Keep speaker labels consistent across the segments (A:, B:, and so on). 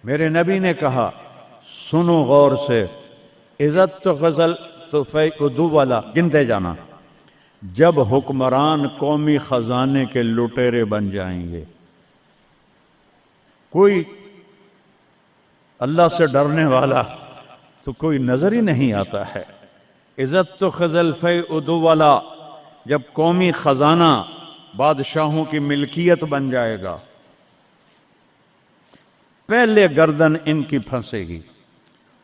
A: میرے نبی نے کہا سنو غور سے، عزت تو غزل تو فیعدو والا گنتے جانا، جب حکمران قومی خزانے کے لٹیرے بن جائیں گے، کوئی اللہ سے ڈرنے والا تو کوئی نظر ہی نہیں آتا ہے۔ عزت تو خزل فیعدو والا جب قومی خزانہ بادشاہوں کی ملکیت بن جائے گا، پہلے گردن ان کی پھنسے گی۔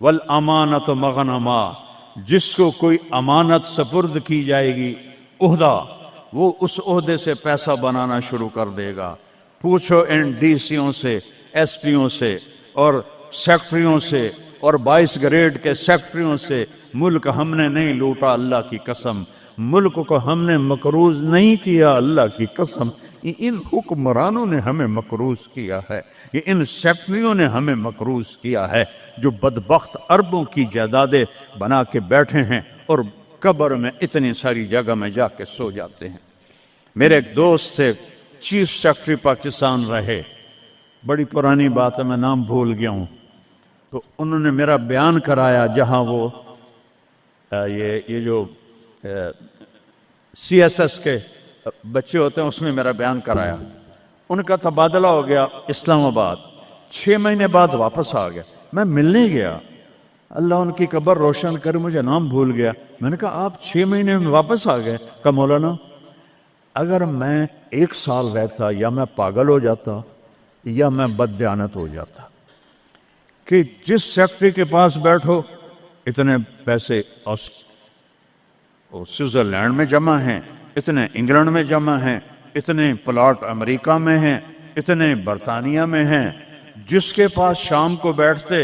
A: والامانت مغنما، جس کو کوئی امانت سپرد کی جائے گی عہدہ، وہ اس عہدے سے پیسہ بنانا شروع کر دے گا۔ پوچھو ان ڈی سیوں سے، ایس پیوں سے اور سیکٹریوں سے اور 22 گریڈ کے سیکٹریوں سے، ملک ہم نے نہیں لوٹا اللہ کی قسم، ملک کو ہم نے مقروض نہیں کیا اللہ کی قسم، ان حکمرانوں نے ہمیں مقروض کیا ہے، یہ ان سیکٹریوں نے ہمیں مقروض کیا ہے، جو بدبخت اربوں کی جائیدادیں بنا کے بیٹھے ہیں اور قبر میں اتنی ساری جگہ میں جا کے سو جاتے ہیں۔ میرے ایک دوست تھے، چیف سیکٹری پاکستان رہے، بڑی پرانی بات ہے، میں نام بھول گیا ہوں، تو انہوں نے میرا بیان کرایا جہاں وہ یہ جو سی ایس ایس کے بچے ہوتے ہیں اس میں میرا بیان کرایا۔ ان کا تبادلہ ہو گیا اسلام آباد، 6 مہینے بعد واپس آ گیا، میں ملنے گیا، اللہ ان کی قبر روشن کر، مجھے نام بھول گیا۔ میں نے کہا آپ 6 مہینے میں واپس آ گئے؟ کہا مولانا اگر میں 1 سال رہتا یا میں پاگل ہو جاتا یا میں بددیانت ہو جاتا، کہ جس سیکٹری کے پاس بیٹھو اتنے پیسے سوئٹزرلینڈ میں جمع ہیں، اتنے انگلینڈ میں جمع ہیں، اتنے پلاٹ امریکہ میں ہیں، اتنے برطانیہ میں ہیں، جس کے پاس شام کو بیٹھتے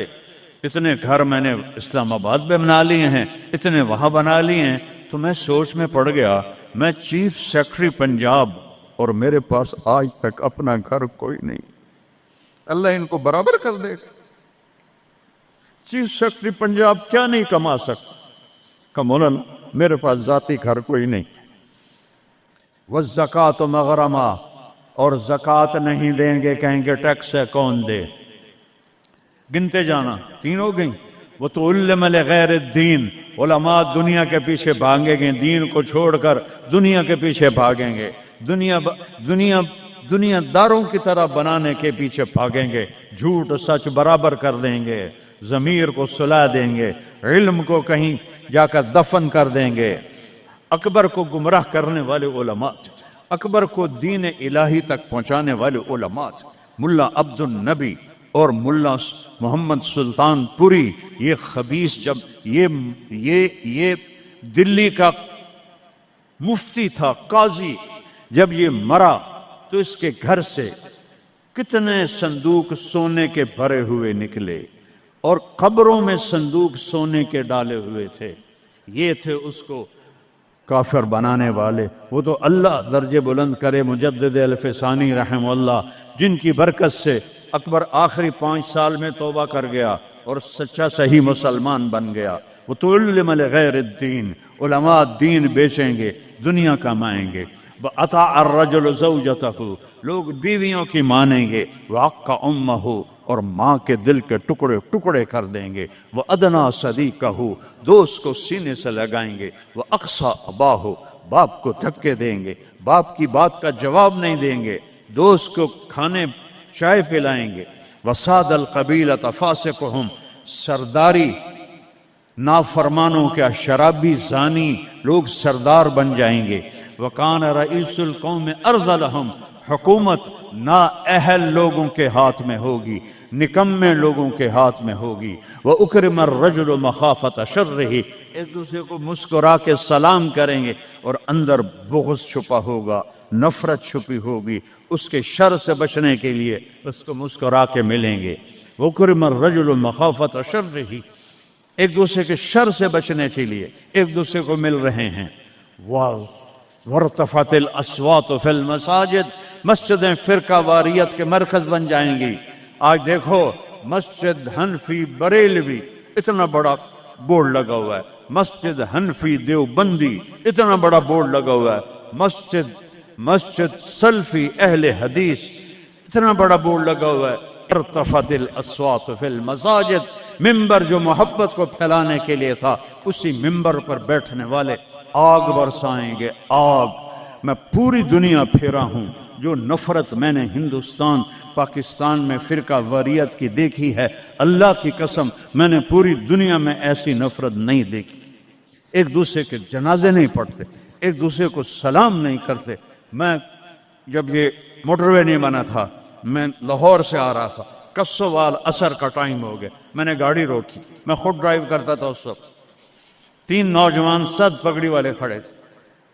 A: اتنے گھر میں نے اسلام آباد میں بنا لیے ہیں، اتنے وہاں بنا لیے ہیں۔ تو میں سوچ میں پڑ گیا، میں چیف سیکٹری پنجاب اور میرے پاس آج تک اپنا گھر کوئی نہیں، اللہ ان کو برابر کر دے۔ چیف سیکٹری پنجاب کیا نہیں کما سکتا؟ کہ مولانا میرے پاس ذاتی گھر کوئی نہیں۔ والزکوٰۃ مغرمہ، اور زکوٰۃ نہیں دیں گے، کہیں گے ٹیکس ہے کون دے؟ گنتے جانا، 3 ہو گئیں۔ وَتُعَلِّمَ لِغَيْرِ الدِّينِ، علماء دنیا کے پیچھے بھاگیں گے، دین کو چھوڑ کر دنیا کے پیچھے بھاگیں گے، دنیا داروں کی طرح بنانے کے پیچھے بھاگیں گے، جھوٹ سچ برابر کر دیں گے، ضمیر کو سلا دیں گے، علم کو کہیں جا کر دفن کر دیں گے۔ اکبر کو گمراہ کرنے والے علماء، اکبر کو دین الہی تک پہنچانے والے علماء، ملا عبد النبی اور ملا محمد سلطان پوری، یہ خبیث جب یہ دلی کا مفتی تھا، قاضی، جب یہ مرا تو اس کے گھر سے کتنے صندوق سونے کے بھرے ہوئے نکلے، اور قبروں میں صندوق سونے کے ڈالے ہوئے تھے۔ یہ تھے اس کو کافر بنانے والے۔ وہ تو اللہ درجے بلند کرے مجدد الف ثانی رحمہ اللہ، جن کی برکت سے اکبر آخری 5 سال میں توبہ کر گیا اور سچا صحیح مسلمان بن گیا۔ وَتُعَلِّمَ لِغَيْرِ الدِّينِ، علماء دین بیچیں گے، دنیا کمائیں گے۔ وَأَطَاعَ الرَّجُلُ زَوْجَتَهُ، لوگ بیویوں کی مانیں گے۔ وَعَقَّ أُمَّهُ، اور ماں کے دل کے ٹکڑے ٹکڑے کر دیں گے۔ وَأَدْنَىٰ صَدِيقَهُ، دوست کو سینے سے لگائیں گے۔ وَأَقْصَىٰ أَبَاهُ، باپ کو دھکے دیں گے، باپ کی بات کا جواب نہیں دیں گے، دوست کو کھانے چائے پلائیں گے۔ وَسَادَ الْقَبِيلَةَ فَاسِقُهُمْ، سرداری نافرمانوں کا شرابی زانی لوگ سردار بن جائیں گے۔ وَكَانَ رَئِيسُ الْقَوْمِ أَرْذَلَهُمْ، حکومت نااہل لوگوں کے ہاتھ میں ہوگی، نکمے لوگوں کے ہاتھ میں ہوگی۔ وَأُكْرِمَ الرَّجُلُ مَخَافَةَ شَرِّهِ، ایک دوسرے کو مسکرا کے سلام کریں گے، اور اندر بغض چھپا ہوگا، نفرت چھپی ہوگی، اس کے شر سے بچنے کے لیے اس کو مسکرا کے ملیں گے۔ وَأُكْرِمَ الرَّجُلُ مَخَافَةَ شَرِّهِ، ایک دوسرے کے شر سے بچنے کے لیے ایک دوسرے کو مل رہے ہیں۔ وَارْتَفَعَتِ الْأَصْوَاتُ فِي الْمَسَاجِدِ، مسجدیں فرقہ واریت کے مرکز بن جائیں گی۔ آج دیکھو مسجد حنفی بریلوی اتنا بڑا بورڈ لگا ہوا ہے، مسجد حنفی دیوبندی اتنا بڑا بورڈ لگا ہوا ہے، مسجد سلفی اہل حدیث اتنا بڑا بورڈ لگا ہوا ہے۔ ارتفعت الاصوات فی المساجد، ممبر جو محبت کو پھیلانے کے لیے تھا، اسی ممبر پر بیٹھنے والے آگ برسائیں گے، آگ۔ میں پوری دنیا پھیرا ہوں، جو نفرت میں نے ہندوستان پاکستان میں فرقہ واریت کی دیکھی ہے، اللہ کی قسم میں نے پوری دنیا میں ایسی نفرت نہیں دیکھی۔ ایک دوسرے کے جنازے نہیں پڑھتے، ایک دوسرے کو سلام نہیں کرتے۔ میں جب یہ موٹر وے نہیں بنا تھا، میں لاہور سے آ رہا تھا، کسوال عصر کا ٹائم ہو گیا، میں نے گاڑی روکی، میں خود ڈرائیو کرتا تھا اس وقت، 3 نوجوان سد پگڑی والے کھڑے تھے،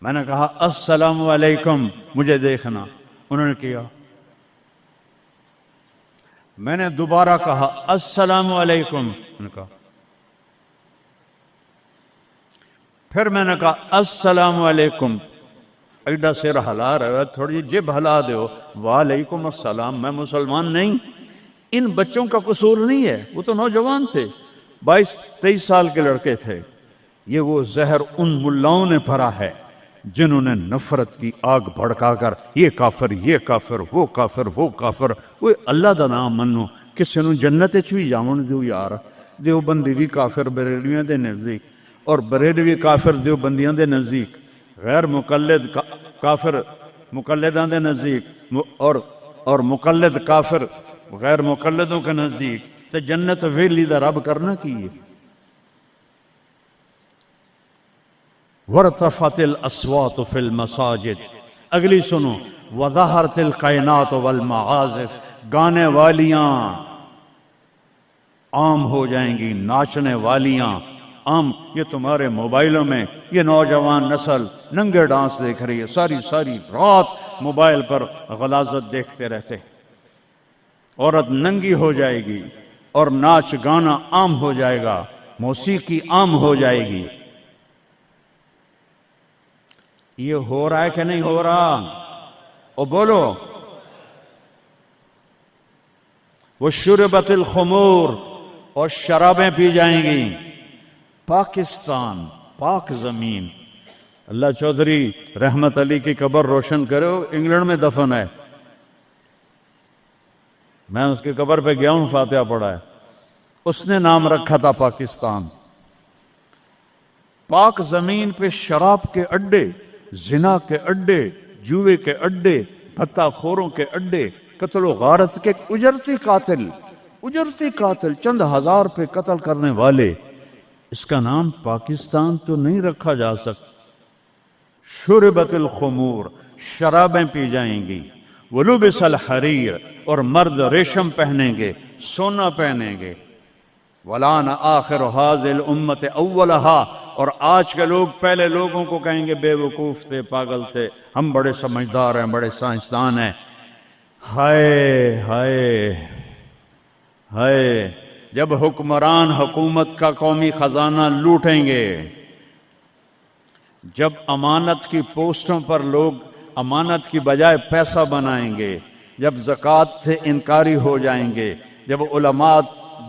A: میں نے کہا السلام علیکم، مجھے دیکھنا، انہوں نے کیا، میں نے دوبارہ کہا السلام علیکم، انہوں نے کہا، پھر میں نے کہا السلام علیکم، ایڈا سر ہلا رہا ہے، تھوڑی جب ہلا دیو، وعلیکم السلام، میں مسلمان نہیں۔ ان بچوں کا قصور نہیں ہے، وہ تو نوجوان تھے، 22-23 سال کے لڑکے تھے۔ یہ وہ زہر ان ملاؤں نے بھرا ہے جنہوں نے نفرت کی آگ بھڑکا کر یہ کافر، یہ کافر، وہ کافر، وہ کافر۔ وہ اللہ دا نام منو، کسے نو جنت وچ بھی جاون دیو یار۔ دیوبندی بھی کافر بریلویاں دے نزدیک، اور بریلوی کافر دیوبندیاں دے نزدیک، غیر مقلد کافر مقلداں دے نزدیک، اور مقلد کافر غیر مقلدوں کے نزدیک۔ تے جنت ویلی دا رب کرنا کی ہے؟ وَارْتَفَعَتِ الْأَصْوَاتُ فِي الْمَسَاجِدِ، اگلی سنو، وَظَهَرَتِ الْقَيْنَاتُ وَالْمَعَازِفِ، گانے والیاں عام ہو جائیں گی، ناچنے والیاں عام۔ یہ تمہارے موبائلوں میں یہ نوجوان نسل ننگے ڈانس دیکھ رہی ہے، ساری رات موبائل پر غلاظت دیکھتے رہتے۔ عورت ننگی ہو جائے گی اور ناچ گانا عام ہو جائے گا، موسیقی عام ہو جائے گی۔ یہ ہو رہا ہے کہ نہیں ہو رہا؟ او بولو۔ وَشُرِبَتِ الْخُمُورِ، اور شرابیں پی جائیں گی۔ پاکستان، پاک زمین، اللہ چودھری رحمت علی کی قبر روشن کرو، انگلینڈ میں دفن ہے، میں اس کی قبر پہ گیا ہوں، فاتحہ پڑھا ہے، اس نے نام رکھا تھا پاکستان۔ پاک زمین پہ شراب کے اڈے، زنا کے اڈے، جوئے کے اڈے، بھتہ خوروں کے اڈے، قتل و غارت کے اجرتی قاتل، چند ہزار پہ قتل کرنے والے، اس کا نام پاکستان تو نہیں رکھا جا سکتا۔ شربت الخمور، شرابیں پی جائیں گی۔ ولبس الحریر، اور مرد ریشم پہنیں گے، سونا پہنیں گے۔ ولان آخر هذه الامت اولہا، اور آج کے لوگ پہلے لوگوں کو کہیں گے بے وقوف تھے، پاگل تھے، ہم بڑے سمجھدار ہیں، بڑے سائنسدان ہیں۔ ہائے ہائے ہائے، جب حکمران حکومت کا قومی خزانہ لوٹیں گے، جب امانت کی پوسٹوں پر لوگ امانت کی بجائے پیسہ بنائیں گے، جب زکوٰۃ سے انکاری ہو جائیں گے، جب علماء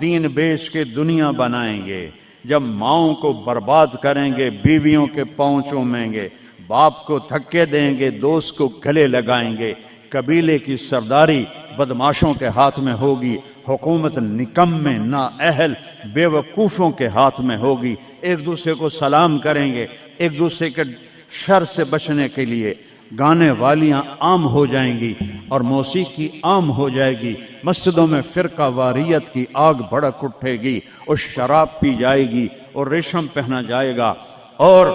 A: دین بیچ کے دنیا بنائیں گے، جب ماؤں کو برباد کریں گے، بیویوں کے پاؤں چومیں گے، باپ کو دھکے دیں گے، دوست کو گلے لگائیں گے، قبیلے کی سرداری بدماشوں کے ہاتھ میں ہوگی، حکومت نکمے نااہل بے وقوفوں کے ہاتھ میں ہوگی، ایک دوسرے کو سلام کریں گے، ایک دوسرے کے شر سے بچنے کے لیے گانے والیاں عام ہو جائیں گی اور موسیقی عام ہو جائے گی، مسجدوں میں فرقہ واریت کی آگ بھڑک اٹھے گی، اور شراب پی جائے گی، اور ریشم پہنا جائے گا، اور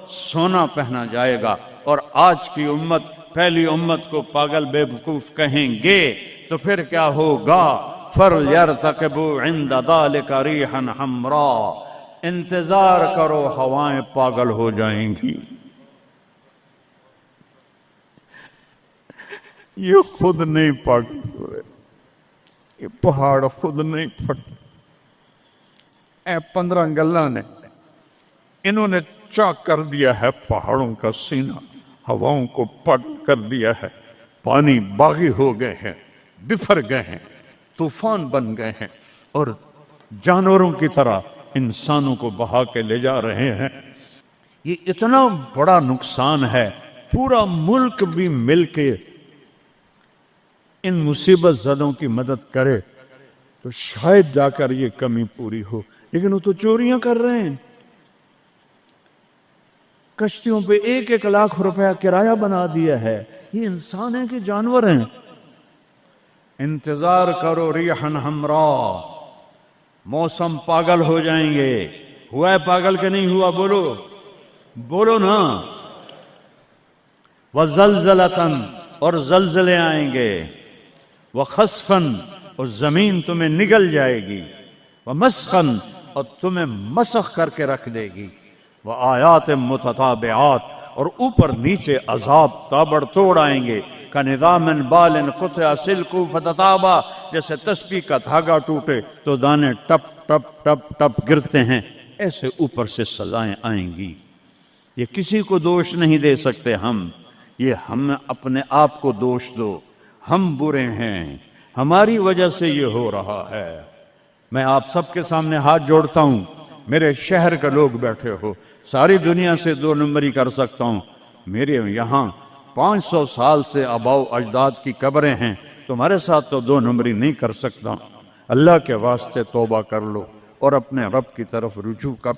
A: سونا پہنا جائے گا، اور آج کی امت پہلی امت کو پاگل بے وقوف کہیں گے، تو پھر کیا ہوگا؟ فَلْيَرْتَقِبُوا عِنْدَ ذَلِكَ رِيحًا حَمْرَاءَ، انتظار کرو، ہوائیں پاگل ہو جائیں گی۔ یہ خود نہیں پاگل ہوئے، یہ پہاڑ خود نہیں پھٹ، اے 15 گلہ نے انہوں نے چاک کر دیا ہے پہاڑوں کا سینہ، ہواؤں کو پٹ کر دیا ہے، پانی باغی ہو گئے ہیں، بفر گئے ہیں، طوفان بن گئے ہیں، اور جانوروں کی طرح انسانوں کو بہا کے لے جا رہے ہیں۔ یہ اتنا بڑا نقصان ہے، پورا ملک بھی مل کے ان مصیبت زدوں کی مدد کرے تو شاید جا کر یہ کمی پوری ہو، لیکن وہ تو چوریاں کر رہے ہیں، کشتیوں پہ 1-1 لاکھ روپیہ کرایہ بنا دیا ہے۔ یہ انسان ہیں کہ جانور ہیں؟ انتظار کرو ریحن ہمراہ، موسم پاگل ہو جائیں گے۔ ہوا ہے پاگل کہ نہیں ہوا؟ بولو بولو نا۔ وزلزلتن، اور زلزلے آئیں گے، وخسفن، اور زمین تمہیں نگل جائے گی، ومسخن، اور تمہیں مسخ کر کے رکھ دے گی، وآیات متتابعات، اور اوپر نیچے عذاب تابڑ توڑ آئیں گے، کَنِظَامٍ بَالٍ قُطِعَ سِلْكُ فَتَتَابَى، جیسے تسبیح کا دھاگا ٹوٹے تو دانے ٹپ ٹپ ٹپ ٹپ گرتے ہیں، ایسے اوپر سے سزائیں آئیں گی۔ یہ کسی کو دوش نہیں دے سکتے ہم، یہ ہم اپنے آپ کو دوش دو، ہم برے ہیں، ہماری وجہ سے یہ ہو رہا ہے۔ میں آپ سب کے سامنے ہاتھ جوڑتا ہوں، میرے شہر کے لوگ بیٹھے ہو، ساری دنیا سے 2 نمبری کر سکتا ہوں، میرے یہاں 500 سال سے آباؤ اجداد کی قبریں ہیں، تمہارے ساتھ تو 2 نمبری نہیں کر سکتا۔ اللہ کے واسطے توبہ کر لو اور اپنے رب کی طرف رجوع کر،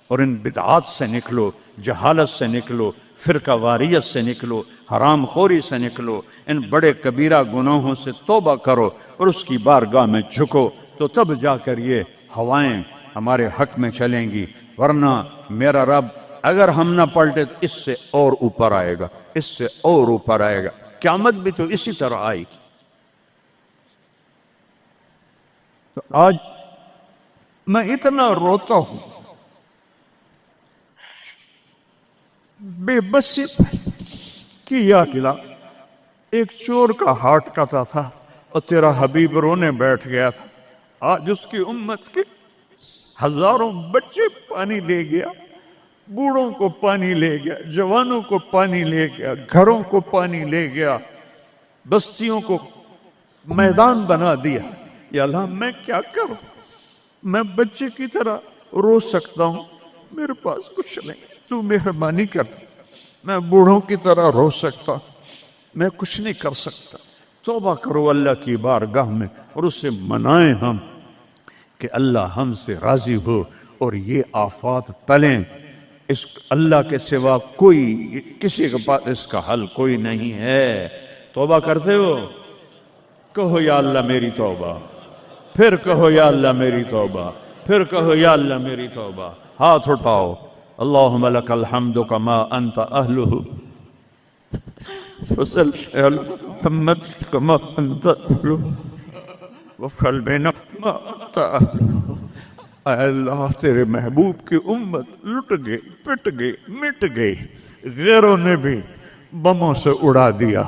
A: اور ان بدعات سے نکلو، جہالت سے نکلو، فرقہ واریت سے نکلو، حرام خوری سے نکلو، ان بڑے کبیرہ گناہوں سے توبہ کرو اور اس کی بارگاہ میں جھکو، تو تب جا کر یہ ہوائیں ہمارے حق میں چلیں گی، ورنہ میرا رب اگر ہم نہ پلٹے اس سے اور اوپر آئے گا، اس سے اور اوپر آئے گا۔ قیامت بھی تو اسی طرح آئی تھی۔ تو آج میں اتنا روتا ہوں، بے بسی کی یاد دلا۔ ایک چور کا ہارٹ کاتا تھا اور تیرا حبیب رونے بیٹھ گیا تھا، آج اس کی امت کے ہزاروں بچے پانی لے گیا، بوڑھوں کو پانی لے گیا، جوانوں کو پانی لے گیا، گھروں کو پانی لے گیا، بستیوں کو میدان بنا دیا۔ یا اللہ میں کیا کروں؟ میں بچے کی طرح رو سکتا ہوں، میرے پاس کچھ نہیں، تو مہربانی کر۔ میں بوڑھوں کی طرح رو سکتا، میں کچھ نہیں کر سکتا۔ توبہ کرو اللہ کی بارگاہ میں اور اسے منائیں ہم کہ اللہ ہم سے راضی ہو اور یہ آفات ٹلیں۔ اس اللہ کے سوا کوئی، کسی کے پاس اس کا حل کوئی نہیں ہے۔ توبہ کرتے ہو؟ کہو یا اللہ میری توبہ، پھر کہو یا اللہ میری توبہ، پھر کہو یا اللہ میری توبہ۔ ہاتھ اٹھاؤ۔ اللہم لک الحمد کما انت اہلہ، وصلی علی محمد کما انت اہلہ، وفعل بنا ما انت اہلہ۔ اے اللہ تیرے محبوب کی امت لٹ گئے، پٹ گئے، مٹ گئے، غیروں نے بھی بموں سے اڑا دیا،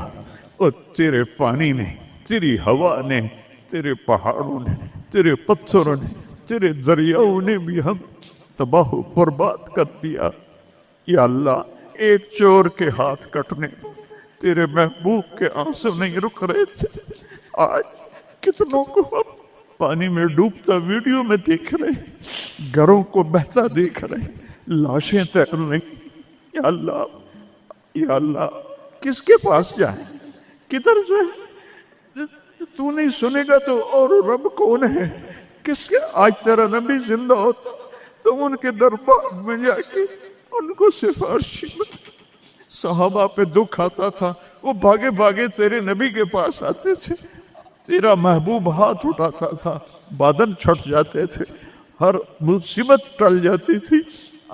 A: اور تیرے پانی نے، تیری ہوا نے، تیرے پہاڑوں نے، تیرے پتھروں نے، تیرے دریاؤں نے بھی ہم تباہ و برباد کر دیا۔ یا اللہ ایک چور کے ہاتھ کٹنے تیرے محبوب کے آنسو نہیں رک رہے تھے، آج کتنوں کو ہم پانی میں ڈوبتا ویڈیو میں دیکھ رہے ہیں، گھروں کو بہتا دیکھ رہے ہیں، لاشیں تیر رہی۔ یا اللہ، یا اللہ کس کے پاس جائیں، کدھر جائیں؟ تو نہیں سنے گا تو اور رب کون ہے؟ کس کے؟ آج تیرا نبی زندہ ہوتا تو ان کے دربار میں جا کے ان کو سفارشی صحابہ پہ دکھ آتا تھا، وہ بھاگے بھاگے تیرے نبی کے پاس آتے تھے، تیرا محبوب ہاتھ اٹھاتا تھا، بادل چھٹ جاتے تھے، ہر مصیبت ٹل جاتی تھی۔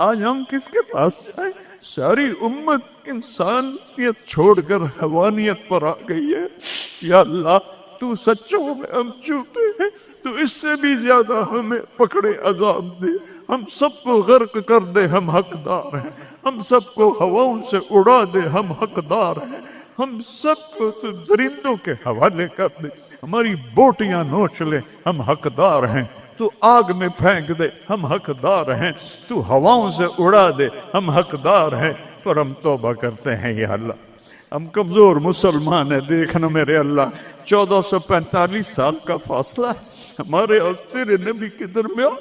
A: آج ہم کس کے پاس جائیں؟ ساری امت انسانیت چھوڑ کر حیوانیت پر آ گئی ہے۔ یا اللہ تو سچوں میں ہم جھوٹے ہیں، تو اس سے بھی زیادہ ہمیں پکڑے عذاب دے، ہم سب کو غرق کر دے، ہم حقدار ہیں، ہم سب کو ہواؤں سے اڑا دے، ہم حقدار ہیں، ہم سب کو تو درندوں کے حوالے کر دے، ہماری بوٹیاں نوچ لے، ہم حقدار ہیں، تو آگ میں پھینک دے، ہم حقدار ہیں، تو ہواؤں سے اڑا دے، ہم حقدار ہیں، پر ہم توبہ کرتے ہیں۔ یا اللہ ہم کمزور مسلمان ہیں، دیکھنا میرے اللہ 1445 سال کا فاصلہ ہے ہمارے اور تیرے نبی کے درمیان،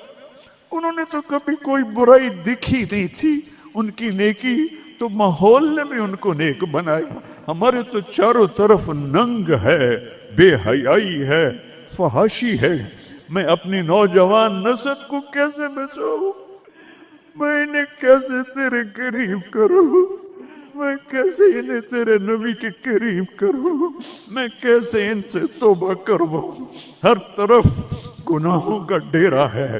A: انہوں نے تو کبھی کوئی برائی دکھی نہیں تھی، ان کی نیکی تو ماحول نے بھی ان کو نیک بنایا، ہمارے تو چاروں طرف ننگ ہے، بے حیائی ہے، فحاشی ہے، میں اپنی نوجوان نسل کو کیسے بچاؤں؟ میں انہیں کیسے تیرے قریب کروں؟ میں کیسے انہیں تیرے نبی کے قریب کروں؟ میں کیسے ان سے توبہ کرواؤں؟ ہر طرف گناہوں کا ڈیرا ہے،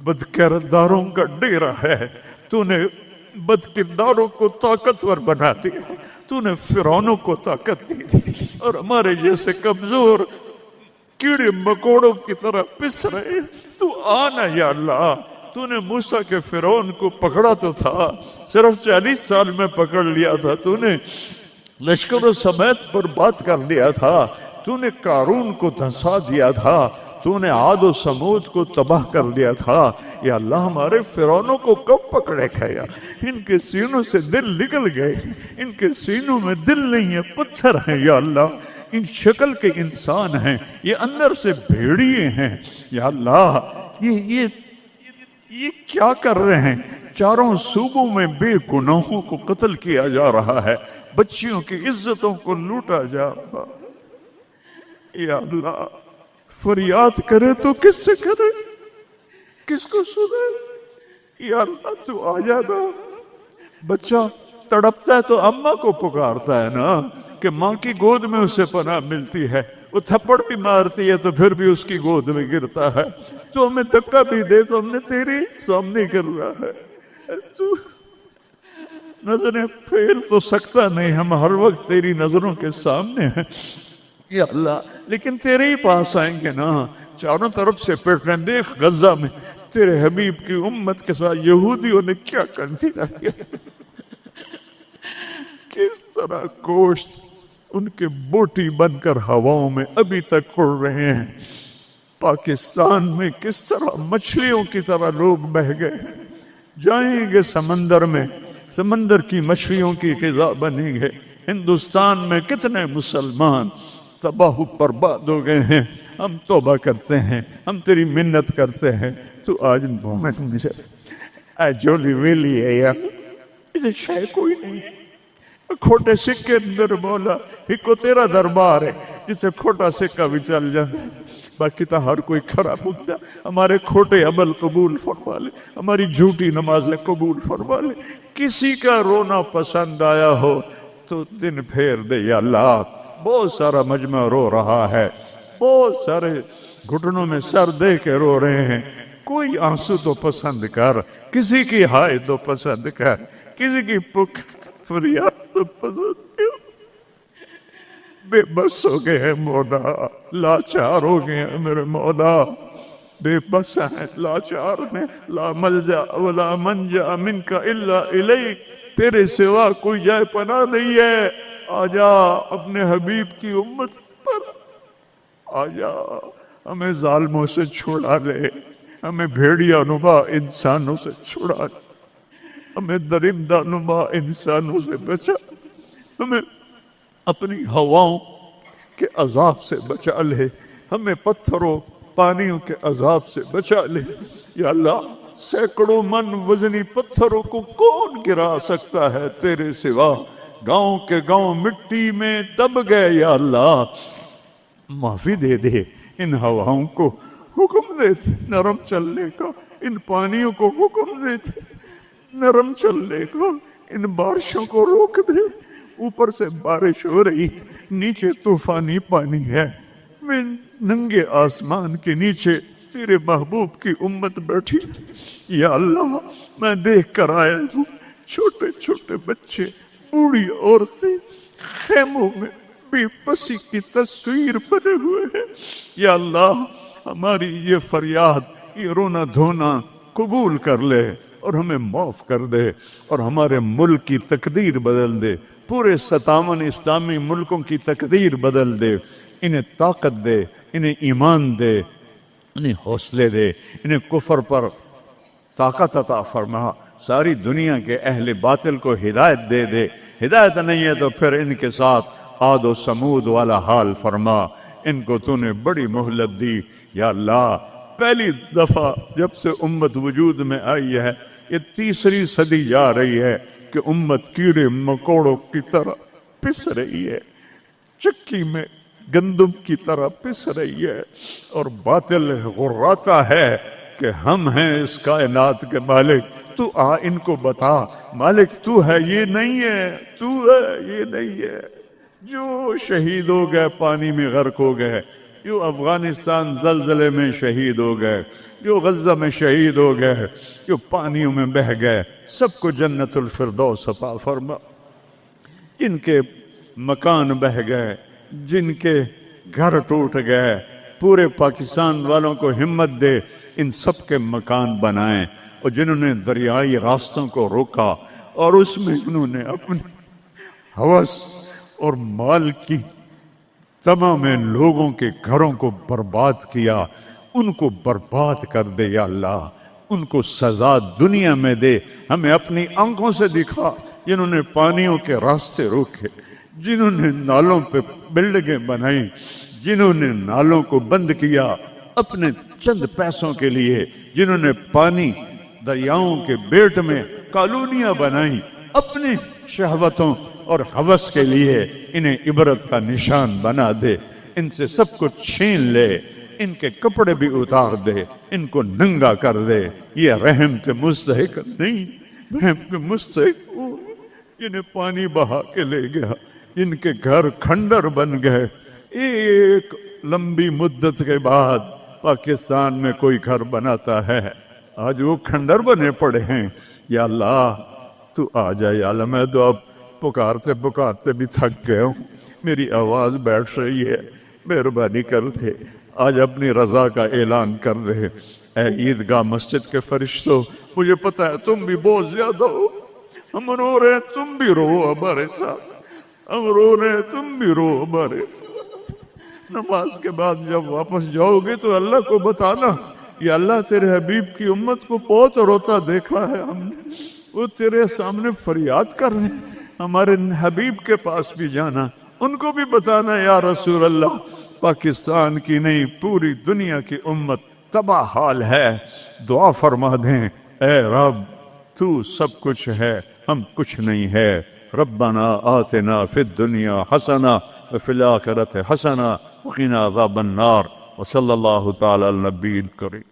A: بد کرداروں کا ڈیرا ہے۔ تو نے بد کرداروں کو طاقتور بنا دیا، تو نے فرعونوں کو طاقت دی، اور ہمارے جیسے کمزور کیڑے مکوڑوں کی طرح پس رہے۔ تو آنا یا اللہ، تو نے موسیٰ کے فرعون کو پکڑا تو تھا، صرف 40 سال میں پکڑ لیا تھا، تو نے لشکروں سمیت برباد کر دیا تھا، تو نے قارون کو دھنسا دیا تھا، تو نے عاد و سمود کو تباہ کر دیا تھا۔ یا اللہ ہمارے فرعونوں کو کب پکڑے کھایا؟ ان کے سینوں سے دل نکل گئے، ان کے سینوں میں دل نہیں ہے، پتھر ہیں یا اللہ، ان شکل کے انسان ہیں، یہ اندر سے بھیڑیے ہیں یا اللہ۔ یہ کیا کر رہے ہیں؟ چاروں صوبوں میں بے گناہوں کو قتل کیا جا رہا ہے، بچیوں کی عزتوں کو لوٹا جا رہا ہے یا اللہ۔ فریاد کرے تو کس سے کرے، کس کو سنے؟ یا اللہ تو آ جانا۔ بچہ تڑپتا ہے تو اماں کو پکارتا ہے نا، کہ ماں کی گود میں اسے پناہ ملتی ہے، وہ تھپڑ بھی مارتی ہے تو پھر بھی اس کی گود میں گرتا ہے، تو ہمیں دھکا بھی دے تو ہم نے تیری سامنے کر رہا ہے، تو نظریں پھیر تو سکتا نہیں، ہم ہر وقت تیری نظروں کے سامنے ہیں یا اللہ، لیکن تیرے ہی پاس آئیں گے نا۔ چاروں طرف سے پیٹ رہے، دیکھ غزہ میں تیرے حبیب کی امت کے ساتھ یہودیوں نے کیا کنسیڈر کیا، کس طرح گوشت ان کے بوٹی بن کر ہواؤں میں ابھی تک اڑ رہے ہیں۔ پاکستان میں کس طرح مچھلیوں کی طرح لوگ بہ گئے، جائیں گے سمندر میں، سمندر کی مچھلیوں کی غذا بنیں گے۔ ہندوستان میں کتنے مسلمان تباہ و برباد ہو گئے ہیں۔ ہم توبہ کرتے ہیں، ہم تیری منت کرتے ہیں، تو آج مومن مجھے جولی ویلی ہے یا اسے شے کوئی نہیں، کھوٹے سکے اندر مولا ایک کو تیرا دربار ہے جسے کھوٹا سکہ بھی چل جائے، باقی تو ہر کوئی کھڑا مکتا۔ ہمارے کھوٹے عمل قبول فرما لے، ہماری جھوٹی نمازیں قبول فرما لے۔ کسی کا رونا پسند آیا ہو تو دن پھیر دے یا اللہ۔ بہت سارا مجمع رو رہا ہے، بہت سارے گھٹنوں میں سر دے کے رو رہے ہیں، کوئی آنسو تو پسند کر، کسی کی ہائے تو پسند کر، کسی کی پک فریاد تو پسند کر۔ بے بس ہو گئے ہیں مولا، لاچار ہو گئے ہیں میرے مولا، بے بس ہیں، لاچار ہیں۔ لا ملجا ولا منجا منک الا الیک، تیرے سوا کوئی جائے پناہ نہیں ہے۔ آجا اپنے حبیب کی امت پر آجا، ہمیں ظالموں سے چھڑا لے، ہمیں بھیڑیا نما انسانوں سے چھڑا لے، ہمیں درندہ نما انسانوں سے بچا، ہمیں اپنی ہواؤں کے عذاب سے بچا لے، ہمیں پتھروں پانیوں کے عذاب سے بچا لے یا اللہ۔ سینکڑوں من وزنی پتھروں کو کون گرا سکتا ہے تیرے سوا؟ گاؤں کے گاؤں مٹی میں دب گئے یا اللہ، معافی دے دے۔ ان ہواؤں کو حکم دے دے نرم چلنے کا، ان پانیوں کو حکم دے دے نرم چلنے کا، ان بارشوں کو روک دے۔ اوپر سے بارش ہو رہی، نیچے طوفانی پانی ہے، میں ننگے آسمان کے نیچے تیرے محبوب کی امت بیٹھی یا اللہ۔ میں دیکھ کر آیا ہوں چھوٹے چھوٹے بچے، بوڑھی عورتیں خیموں میں بے بسی کی تصویر بنے ہوئے ہیں یا اللہ۔ ہماری یہ فریاد، یہ رونا دھونا قبول کر لے اور ہمیں معاف کر دے، اور ہمارے ملک کی تقدیر بدل دے، پورے 57 اسلامی ملکوں کی تقدیر بدل دے۔ انہیں طاقت دے، انہیں ایمان دے، انہیں حوصلے دے، انہیں کفر پر طاقت عطا فرما۔ ساری دنیا کے اہل باطل کو ہدایت دے دے، ہدایت نہیں ہے تو پھر ان کے ساتھ عاد و سمود والا حال فرما۔ ان کو تو نے بڑی مہلت دی یا اللہ۔ پہلی دفعہ جب سے امت وجود میں آئی ہے، یہ 3ری صدی جا رہی ہے کہ امت کیڑے مکوڑوں کی طرح پس رہی ہے، چکی میں
B: گندم کی طرح پس رہی ہے، اور باطل غراتا ہے کہ ہم ہیں اس کائنات کے مالک، تو آ ان کو بتا مالک تو ہے، یہ نہیں ہے، تو ہے، یہ نہیں ہے۔ جو شہید ہو گئے پانی میں غرق ہو گئے، جو افغانستان زلزلے میں شہید ہو گئے، جو غزہ میں شہید ہو گئے، جو پانیوں میں بہہ گئے، سب کو جنت الفردوس عطا فرما۔ جن کے مکان بہہ گئے، جن کے گھر ٹوٹ گئے، پورے پاکستان والوں کو ہمت دے ان سب کے مکان بنائیں، اور جنہوں نے دریائی راستوں کو روکا اور اس میں انہوں نے اپنی ہوس اور مال کی تمام لوگوں کے گھروں کو برباد کیا، ان کو برباد کر دے یا اللہ، ان کو سزا دنیا میں دے، ہمیں اپنی آنکھوں سے دکھا۔ جنہوں نے پانیوں کے راستے روکے، جنہوں نے نالوں پہ بلڈنگیں بنائی، جنہوں نے نالوں کو بند کیا اپنے چند پیسوں کے لیے، جنہوں نے پانی دریاؤں کے بیٹ میں کالونیاں بنائیں اپنی شہوتوں اور ہوس کے لیے، انہیں عبرت کا نشان بنا دے، ان سے سب کچھ چھین لے، ان کے کپڑے بھی اتار دے، ان کو ننگا کر دے۔ یہ رحم کے مستحق نہیں، رحم کے مستحق وہ جنہیں پانی بہا کے لے گیا، جن کے گھر کھنڈر بن گئے۔ ایک لمبی مدت کے بعد پاکستان میں کوئی گھر بناتا ہے، آج وہ کھنڈر بنے پڑے ہیں۔ یا اللہ تو آ جائے، یا اللہ میں تو اب پکارتے بھی تھک گئے ہوں، میری آواز بیٹھ رہی ہے، مہربانی کرتے آج اپنی رضا کا اعلان کر دے۔ اے عیدگاہ مسجد کے فرشتوں، مجھے پتا ہے تم بھی بہت زیادہ ہو، ہم رو رہے ہیں تم بھی رو ہمارے ساتھ، ہم رو رہے ہیں تم بھی رو ہمارے۔ نماز کے بعد جب واپس جاؤ گے تو اللہ کو بتانا، یا اللہ تیرے حبیب کی امت کو بہت روتا دیکھا ہے ہم نے، وہ تیرے سامنے فریاد کر رہے ہیں، ہمارے حبیب کے پاس بھی جانا، ان کو بھی بتانا یا رسول اللہ پاکستان کی نہیں پوری دنیا کی امت تباہ حال ہے، دعا فرما دیں اے رب تو سب کچھ ہے، ہم کچھ نہیں ہے۔ ربنا آتنا فی الدنیا حسنہ وفی الآخرۃ حسنہ وقنا عذاب النار، وصلی اللہ تعالی علی النبی الکریم۔